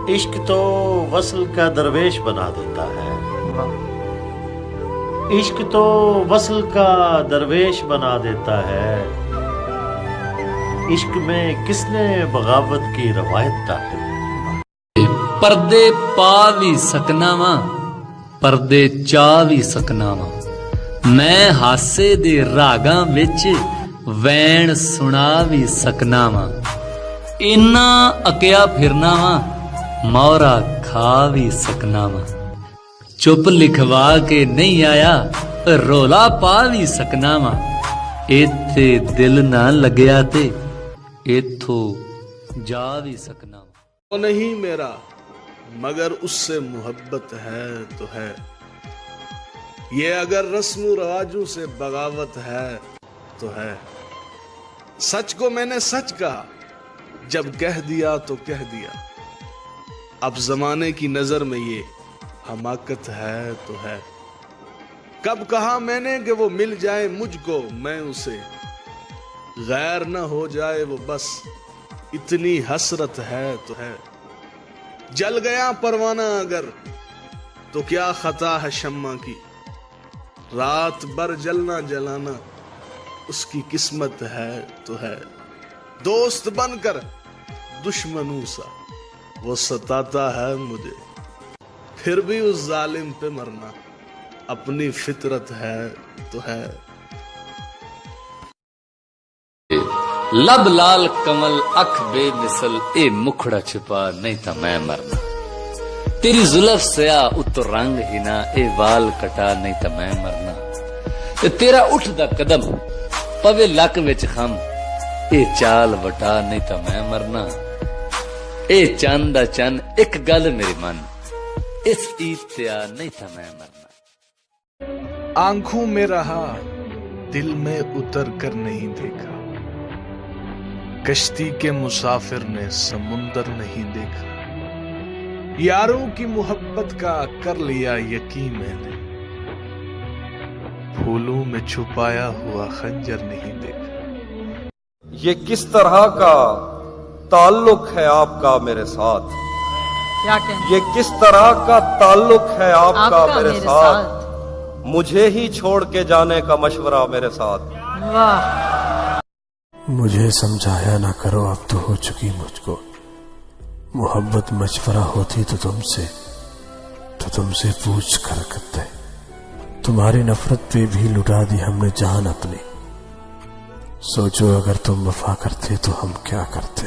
इश्क तो वस्ल का दरवेश बना देता है। इश्क तो वस्ल का दरवेश बना देता है। इश्क में किसने बगावत की रवायत डाली। पर्दे पा भी सकना वा, पर्दे चा भी सकना वा। मैं हासे दे रागां विच वैन सुना भी सकना वा। इन्ना अकिया फिरना वा, मौरा खा भी सकना वा। चुप लिखवा के नहीं आया, रोला पा भी सकना वा। इत्थे दिल ना लग्या ते इथों जा भी सकना वा। वो नहीं मेरा मगर उससे मोहब्बत है तो है। ये अगर रस्म रवाजों से बगावत है तो है। सच को मैंने सच कहा, जब कह दिया तो कह दिया। अब जमाने की नजर में ये हमाकत है तो है। कब कहा मैंने कि वो मिल जाए मुझको, मैं उसे गैर न हो जाए वो बस इतनी हसरत है तो है। जल गया परवाना अगर तो क्या खता है शम्मा की। रात भर जलना जलाना उसकी किस्मत है तो है। दोस्त बनकर दुश्मनों सा वो सताता है मुझे, फिर भी उस जालिम पे मरना अपनी फितरत है तो है। लब लाल कमल अख बेमिसल ए मुखड़ा छिपा नहीं था मैं मरना। तेरी जुल्फ सया उत रंग ही ना ए वाल कटा नहीं था मैं मरना। तेरा उठदा कदम पवे लक विच खम ए चाल वटा नहीं था मैं मरना। ए चंद दा चन एक गल मेरे मन इस ईत्या नहीं था मैं मरना। आंखों में रहा दिल में उतर कर नहीं देखा। कश्ती के मुसाफिर ने समुंदर नहीं देखा। यारों की मोहब्बत का कर लिया यकीन मैंने। फूलों में छुपाया हुआ खंजर नहीं देखा। ये किस तरह का ताल्लुक है आपका मेरे साथ। क्या कहना? ये किस तरह का ताल्लुक है आपका मेरे साथ। मुझे ही छोड़ के जाने का मशवरा मेरे साथ। वाह। मुझे समझाया ना करो, अब तो हो चुकी मुझको। मोहब्बत मशवरा होती तो तुमसे पूछ कर करते। तुम्हारी नफरत पे भी लुटा दी हमने जान अपनी। सोचो अगर तुम वफा करते तो हम क्या करते।